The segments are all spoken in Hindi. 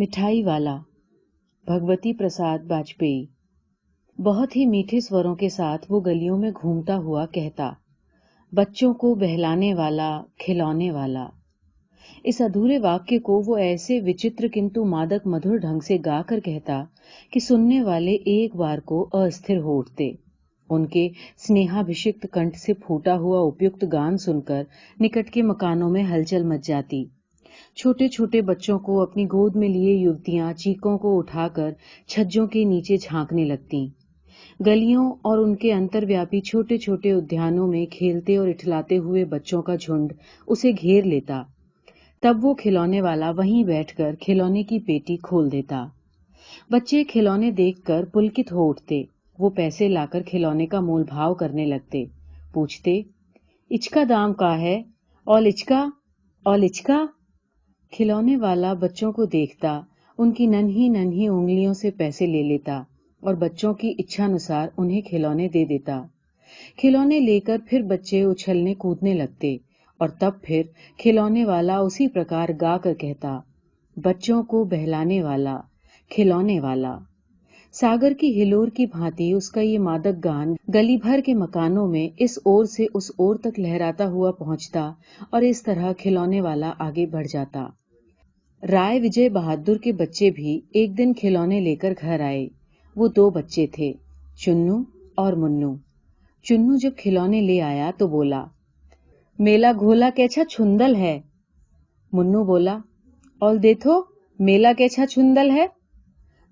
मिठाई वाला। भगवती प्रसाद वाजपेयी। बहुत ही मीठे स्वरों के साथ वो गलियों में घूमता हुआ कहता, बच्चों को बहलाने वाला, खिलौने वाला। इस अधूरे वाक्य को वो ऐसे विचित्र किंतु मादक मधुर ढंग से गाकर कहता कि सुनने वाले एक बार को अस्थिर हो उठते। उनके स्नेहाभिषिक्त कंठ से फूटा हुआ उपयुक्त गान सुनकर निकट के मकानों में हलचल मच जाती। छोटे छोटे बच्चों को अपनी गोद में लिए युवतियां चीकों को उठाकर छज्जों के नीचे झांकने लगती। गलियों और उनके अंतर्व्यापी छोटे छोटे उद्यानों में खेलते और इठलाते हुए बच्चों का झुंड उसे घेर लेता। तब वो खिलौने वाला वहीं बैठकर खिलौने की पेटी खोल देता। बच्चे खिलौने देखकर पुलकित हो उठते। वो पैसे लाकर खिलौने का मोल भाव करने लगते। पूछते, इचका दाम का है? और इचका? और इचका? खिलौने वाला बच्चों को देखता, उनकी नन्ही नन्ही उंगलियों से पैसे ले लेता और बच्चों की इच्छानुसार उन्हें खिलौने दे देता। खिलौने लेकर फिर बच्चे उछलने कूदने लगते और तब फिर खिलौने वाला उसी प्रकार गा कर कहता, बच्चों को बहलाने वाला, खिलौने वाला। सागर की हिलोर की भांति उसका ये मादक गान गली भर के मकानों में इस ओर से उस ओर तक लहराता हुआ पहुंचता और इस तरह खिलौने वाला आगे बढ़ जाता। राय विजय बहादुर के बच्चे भी एक दिन खिलौने लेकर घर आए। वो 2 बच्चे थे, चुन्नू और मुन्नू। चुन्नू जब खिलौने ले आया तो बोला, मेला घोला कैसा छुंदल है। मुन्नू बोला, और देखो मेला कैसा छुंदल है।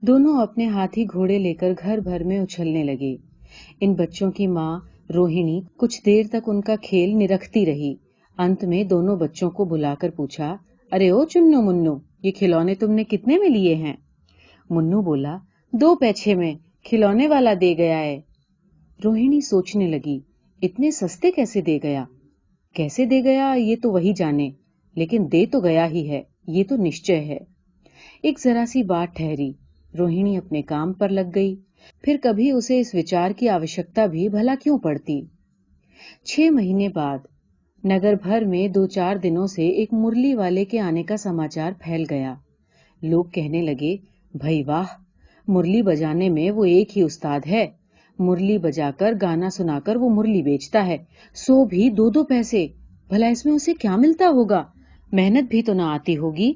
दोनों अपने हाथी घोड़े लेकर घर भर में उछलने लगे। इन बच्चों की माँ रोहिणी कुछ देर तक उनका खेल निरखती रही। अंत में दोनों बच्चों को बुलाकर पूछा, अरे ओ चुन्नू मुन्नू, ये खिलौने तुमने कितने में लिए हैं? मुन्नू बोला, 2 पैसे में, खिलौने वाला दे गया है। रोहिणी सोचने लगी, इतने सस्ते कैसे दे गया? कैसे दे गया ये तो वही जाने, लेकिन दे तो गया ही है, ये तो निश्चय है। एक जरा सी बात ठहरी। रोहिणी अपने काम पर लग गई। फिर कभी उसे इस विचार की आवश्यकता भी भला क्यों पड़ती। 6 महीने बाद नगर भर में 2-4 दिनों से एक मुरली वाले के आने का समाचार फैल गया। लोग कहने लगे, भाई वाह, मुरली बजाने में वो एक ही उस्ताद है। मुरली बजाकर गाना सुनाकर वो मुरली बेचता है, सो भी 2-2 पैसे। भला इसमें उसे क्या मिलता होगा? मेहनत भी तो ना आती होगी।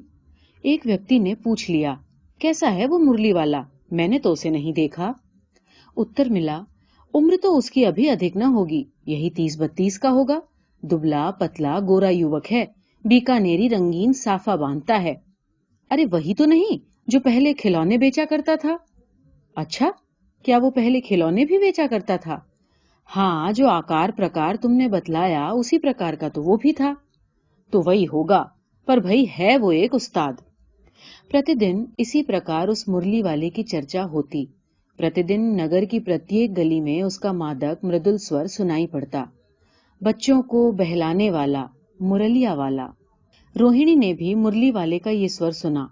एक व्यक्ति ने पूछ लिया, कैसा है वो मुरली वाला? मैंने तो उसे नहीं देखा। उत्तर मिला, उम्र तो उसकी अभी अधिक न होगी, यही 30-32 का होगा। दुबला पतला गोरा युवक है, बीकानेरी रंगीन साफा बांधता है। अरे वही तो नहीं जो पहले खिलौने बेचा करता था? अच्छा, क्या वो पहले खिलौने भी बेचा करता था? हाँ, जो आकार प्रकार तुमने बतलाया उसी प्रकार का तो वो भी था। तो वही होगा, पर भाई है वो एक उस्ताद। प्रतिदिन इसी प्रकार उस मुरली वाले की चर्चा होती। प्रतिदिन नगर की प्रत्येक गली में उसका मादक मृदुल स्वर सुनाई पड़ता, बच्चों को बहलाने वाला, मुरलिया वाला। रोहिणी ने भी मुरली वाले का ये स्वर सुना।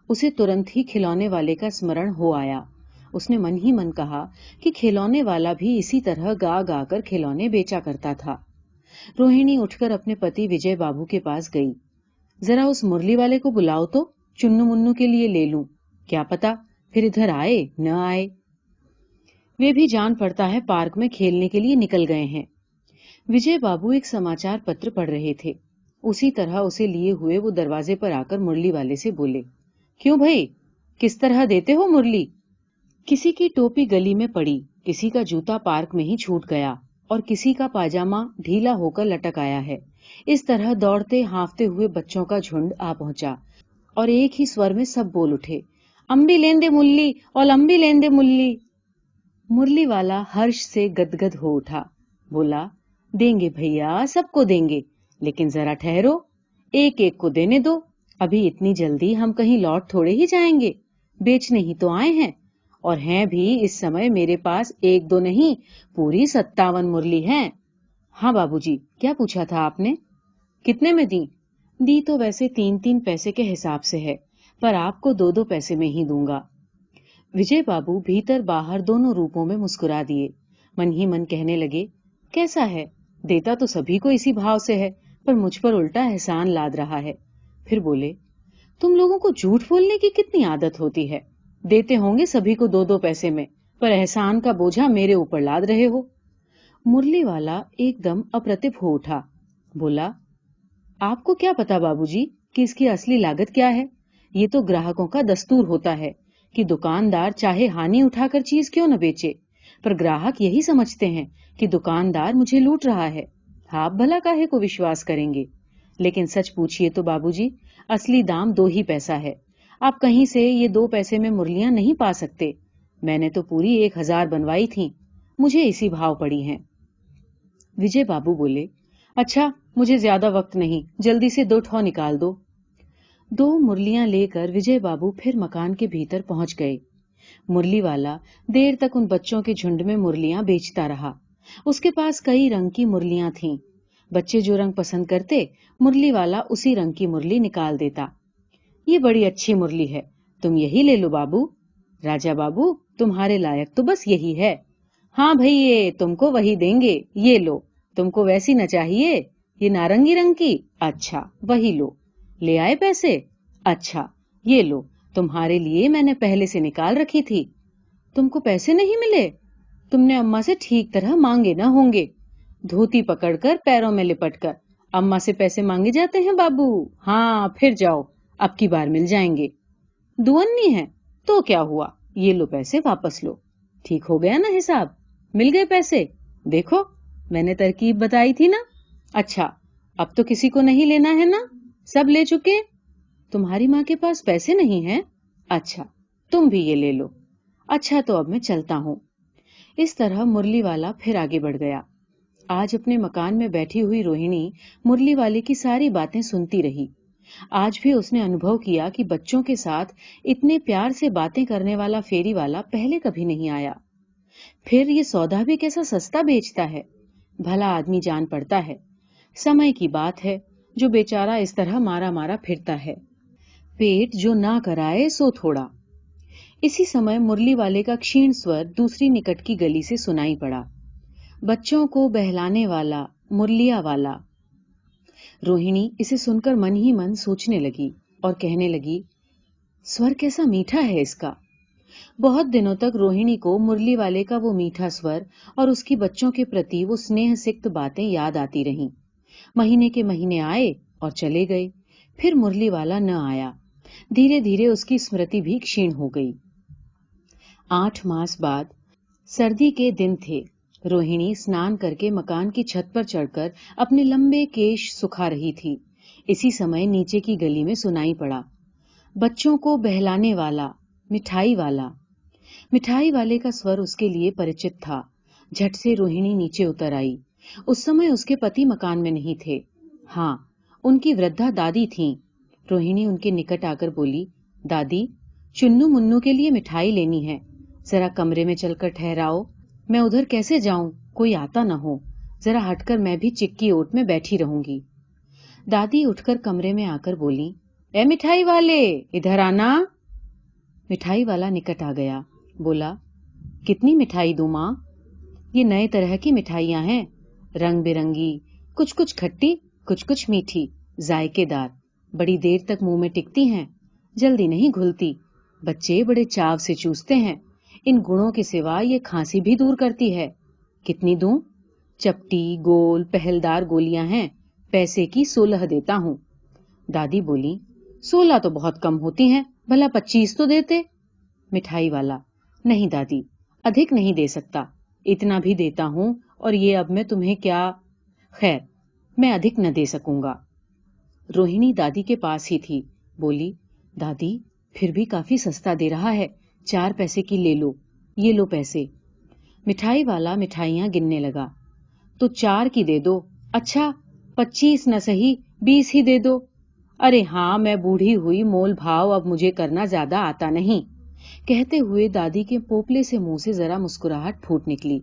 उसे तुरंत ही खिलौने वाले का स्मरण हो आया। उसने मन ही मन कहा कि खिलौने वाला भी इसी तरह गा गा कर खिलौने बेचा करता था। रोहिणी उठकर अपने पति विजय बाबू के पास गई। जरा उस मुरली वाले को बुलाओ तो, चुन्नू मुन्नू के लिए ले लूं, क्या पता फिर इधर आए न आए। वे भी जान पड़ता है पार्क में खेलने के लिए निकल गए हैं। विजय बाबू एक समाचार पत्र पढ़ रहे थे। उसी तरह उसे लिए हुए वो दरवाजे पर आकर मुरली वाले से बोले, क्यों भाई, किस तरह देते हो मुरली? किसी की टोपी गली में पड़ी, किसी का जूता पार्क में ही छूट गया और किसी का पाजामा ढीला होकर लटक आया है। इस तरह दौड़ते हांफते हुए बच्चों का झुंड आ पहुंचा और एक ही स्वर में सब बोल उठे, अम्बी लेंदे मुल्ली और अम्बी लेंदे मुल्ली। मुरली वाला हर्ष से गदगद हो उठा। बोला, देंगे भैया, सबको देंगे, लेकिन जरा ठहरो, एक एक को देने दो। अभी इतनी जल्दी हम कहीं लौट थोड़े ही जाएंगे, बेचने ही तो आए हैं। और हैं भी इस समय मेरे पास 1-2 नहीं, पूरी 57 मुरली हैं। हाँ बाबूजी, क्या पूछा था आपने? कितने में दी? दी तो वैसे 3-3 पैसे के हिसाब से है, पर आपको 2-2 पैसे में ही दूंगा। विजय बाबू भीतर बाहर दोनों रूपों में मुस्कुरा दिए। मन ही मन कहने लगे, कैसा है, देता तो सभी को इसी भाव से है, पर मुझ पर उल्टा एहसान लाद रहा है। फिर बोले, तुम लोगों को झूठ बोलने की कितनी आदत होती है। देते होंगे सभी को 2-2 पैसे में, पर एहसान का बोझा मेरे ऊपर लाद रहे हो। मुरली वाला एकदम अप्रतिभ हो उठा। बोला, आपको क्या पता बाबूजी कि इसकी असली लागत क्या है? ये तो ग्राहकों का दस्तूर होता है कि दुकानदार चाहे हानि उठाकर चीज क्यों न बेचे, पर ग्राहक यही समझते हैं कि दुकानदार मुझे लूट रहा है। आप भला काहे को विश्वास करेंगे? लेकिन सच पूछिए तो बाबूजी, असली दाम 2 ही पैसा है। आप कहीं से ये 2 पैसे में मुरलियां नहीं पा सकते। मैंने तो पूरी 1000 बनवाई थी, मुझे इसी भाव पड़ी हैं। विजय बाबू बोले, अच्छा, मुझे ज्यादा वक्त नहीं, जल्दी से 2 ठौ निकाल दो। 2 मुरलियां लेकर विजय बाबू फिर मकान के भीतर पहुंच गए। मुरली वाला देर तक उन बच्चों के झुंड में मुरलियां बेचता रहा। उसके पास कई रंग की मुरलियां थीं। बच्चे जो रंग पसंद करते, मुरली वाला उसी रंग की मुरली निकाल देता। ये बड़ी अच्छी मुरली है, तुम यही ले लो बाबू। राजा बाबू, तुम्हारे लायक तो बस यही है। हाँ भैये, तुमको वही देंगे, ये लो। तुमको वैसी न चाहिए? ये नारंगी रंग की? अच्छा, वही लो। ले आए पैसे? अच्छा, ये लो, तुम्हारे लिए मैंने पहले से निकाल रखी थी। तुमको पैसे नहीं मिले? तुमने अम्मा से ठीक तरह मांगे ना होंगे। धोती पकड़कर पैरों में लिपटकर अम्मा से पैसे मांगे जाते हैं बाबू। हाँ, फिर जाओ, अब की बार मिल जाएंगे। दुअन्नी है तो क्या हुआ, ये लो पैसे वापस लो। ठीक हो गया ना हिसाब? मिल गए पैसे? देखो, मैंने तरकीब बताई थी ना। अच्छा, अब तो किसी को नहीं लेना है ना? सब ले चुके? तुम्हारी माँ के पास पैसे नहीं हैं? अच्छा, तुम भी ये ले लो। अच्छा, तो अब मैं चलता हूँ। इस तरह मुरली वाला फिर आगे बढ़ गया। आज अपने मकान में बैठी हुई रोहिणी मुरली वाले की सारी बातें सुनती रही। आज भी उसने अनुभव किया कि बच्चों के साथ इतने प्यार से बातें करने वाला फेरी वाला पहले कभी नहीं आया। फिर ये सौदा भी कैसा सस्ता बेचता है। भला आदमी जान पड़ता है। समय की बात है जो बेचारा इस तरह मारा मारा फिरता है। पेट जो ना कराए सो थोड़ा। इसी समय मुरली वाले का क्षीण स्वर दूसरी निकट की गली से सुनाई पड़ा। बच्चों को बहलाने वाला, मुरलिया वाला। रोहिणी इसे सुनकर मन ही मन सोचने लगी और कहने लगी, स्वर कैसा मीठा है इसका। बहुत दिनों तक रोहिणी को मुरली वाले का वो मीठा स्वर और उसकी बच्चों के प्रति वो स्नेह सिक्त बातें याद आती रहीं। महीने के महीने आए और चले गए, फिर मुरली वाला न आया। धीरे धीरे उसकी स्मृति भी क्षीण हो गई। 8 मास बाद सर्दी के दिन थे। रोहिणी स्नान करके मकान की छत पर चढ़कर अपने लंबे केश सुखा रही थी। इसी समय नीचे की गली में सुनाई पड़ा, बच्चों को बहलाने वाला, मिठाई वाला। मिठाई वाले का स्वर उसके लिए परिचित था। झट से रोहिणी नीचे उतर आई। उस समय उसके पति मकान में नहीं थे। हाँ, उनकी वृद्धा दादी थीं। रोहिणी उनके निकट आकर बोली, दादी, चुन्नू मुन्नू के लिए मिठाई लेनी है। जरा कमरे में चलकर ठहराओ। मैं उधर कैसे जाऊं, कोई आता न हो। जरा हटकर मैं भी चिक्की ओट में बैठी रहूंगी। दादी उठकर कमरे में आकर बोली, ए मिठाई वाले, इधर आना। मिठाई वाला निकट आ गया। बोला, कितनी मिठाई दूं मां? ये नए तरह की मिठाइयां हैं, रंग बिरंगी, कुछ कुछ खट्टी, कुछ कुछ मीठी, जायकेदार, बड़ी देर तक मुंह में टिकती हैं, जल्दी नहीं घुलती। बच्चे बड़े चाव से चूसते हैं। इन गुणों के सिवा ये खांसी भी दूर करती है। कितनी दूं? चपटी, गोल, पहलदार गोलियां हैं, पैसे की 16 देता हूं। दादी बोली, 16 तो बहुत कम होती हैं, भला 25 तो देते। मिठाई वाला, नहीं दादी, अधिक नहीं दे सकता। इतना भी देता हूं और ये अब मैं तुम्हें क्या। खैर, मैं अधिक न दे सकूंगा। रोहिणी दादी के पास ही थी। बोली, दादी, फिर भी काफी सस्ता दे रहा है, 4 पैसे की ले लो। ये लो पैसे। मिठाई वाला मिठाइयां गिनने लगा। तो 4 की दे दो। अच्छा, 25 न सही, 20 ही दे दो। अरे हाँ, मैं बूढ़ी हुई, मोल भाव अब मुझे करना ज्यादा आता नहीं। कहते हुए दादी के पोपले से मुंह से जरा मुस्कुराहट फूट निकली।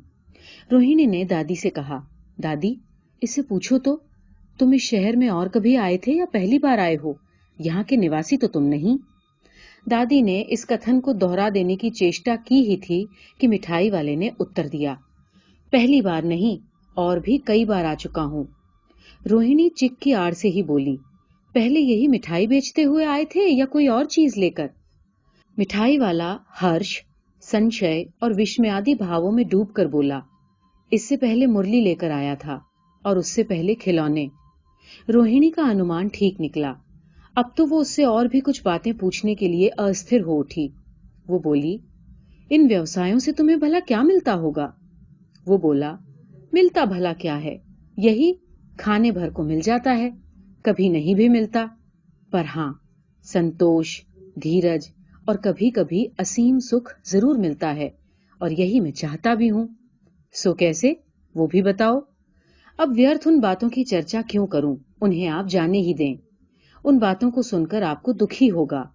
रोहिणी ने दादी से कहा, दादी, इससे पूछो तो, तुम इस शहर में और कभी आए थे या पहली बार आए हो? यहाँ के निवासी तो तुम नहीं। दादी ने इस कथन को दोहरा देने की चेष्टा की ही थी कि मिठाई वाले ने उत्तर दिया, पहली बार नहीं, और भी कई बार आ चुका हूं। रोहिणी चिक की आड़ से ही बोली, पहले यही मिठाई बेचते हुए आए थे या कोई और चीज लेकर? मिठाई वाला हर्ष, संशय और विस्मयादि भावों में डूबकर बोला, इससे पहले मुरली लेकर आया था और उससे पहले खिलौने। रोहिणी का अनुमान ठीक निकला। अब तो वो उससे और भी कुछ बातें पूछने के लिए अस्थिर हो उठी। वो बोली, इन व्यवसायों से तुम्हें भला क्या मिलता होगा? वो बोला, मिलता भला क्या है, यही खाने भर को मिल जाता है, कभी नहीं भी मिलता। पर हां, संतोष, धीरज और कभी कभी असीम सुख जरूर मिलता है, और यही मैं चाहता भी हूं। सो कैसे, वो भी बताओ। अब व्यर्थ उन बातों की चर्चा क्यों करूं, उन्हें आप जाने ही दें। उन बातों को सुनकर आपको दुखी होगा।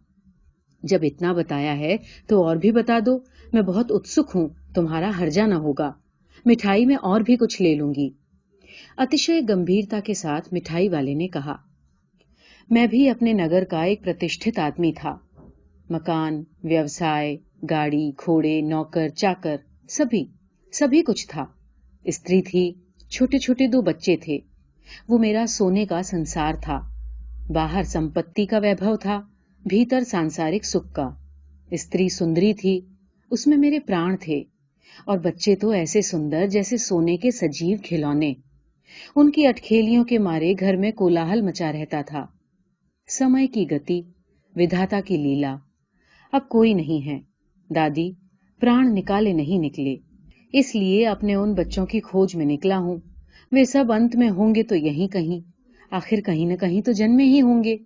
जब इतना बताया है तो और भी बता दो, मैं बहुत उत्सुक हूं, तुम्हारा हर्जा न होगा। मिठाई में और भी कुछ ले लूंगी। अतिशय गंभीरता के साथ मिठाई वाले ने कहा। मैं भी अपने नगर का एक प्रतिष्ठित आदमी था। मकान, व्यवसाय, गाड़ी, घोड़े, नौकर, चाकर, सभी कुछ था। स्त्री थी, छोटे छोटे 2 बच्चे थे। वो मेरा सोने का संसार था। बाहर संपत्ति का वैभव था, भीतर सांसारिक सुख का। स्त्री सुंदरी थी, उसमें मेरे प्राण थे, और बच्चे तो ऐसे सुंदर जैसे सोने के सजीव खिलौने। उनकी अटखेलियों के मारे घर में कोलाहल मचा रहता था। समय की गति, विधाता की लीला। अब कोई नहीं है। दादी, प्राण निकाले नहीं निकले, इसलिए अपने उन बच्चों की खोज में निकला हूं। वे सब अंत में होंगे तो यहीं कहीं, आखिर कहीं न कहीं तो जन्मे ही होंगे।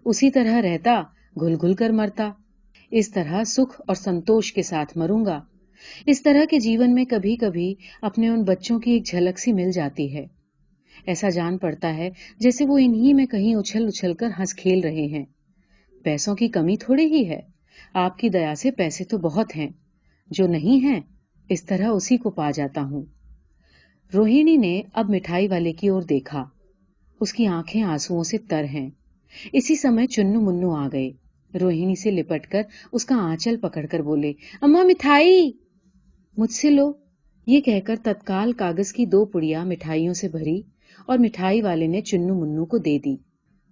उसी तरह रहता, घुल घुल कर मरता। इस तरह सुख और संतोष के साथ मरूंगा। इस तरह के जीवन में कभी कभी अपने उन बच्चों की एक झलक सी मिल जाती है। ऐसा जान पड़ता है जैसे वो इन्हीं में कहीं उछल उछल कर हंस खेल रहे हैं। पैसों की कमी थोड़ी ही है, आपकी दया से पैसे तो बहुत हैं। जो नहीं है, इस तरह उसी को पा जाता हूं। रोहिणी ने अब मिठाई वाले की ओर देखा। उसकी आंखें आंसुओं से तर हैं। इसी समय चुन्नू मुन्नू आ गए। रोहिणी से लिपटकर उसका आंचल पकड़कर बोले, अम्मा मिठाई। मुझसे लो, ये कहकर तत्काल कागज की 2 पुड़िया मिठाइयों से भरी और मिठाई वाले ने चुन्नू मुन्नू को दे दी।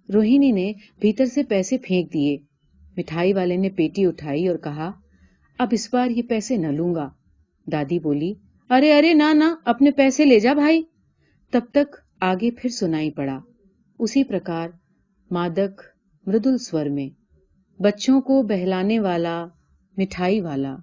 रोहिणी ने भीतर से पैसे फेंक दिए। मिठाई वाले ने पेटी उठाई और कहा, अब इस बार ये पैसे न लूंगा। दादी बोली, अरे अरे ना ना, अपने पैसे ले जा भाई। तब तक आगे फिर सुनाई पड़ा, उसी प्रकार मादक मृदुल स्वर में, बच्चों को बहलाने वाला मिठाई वाला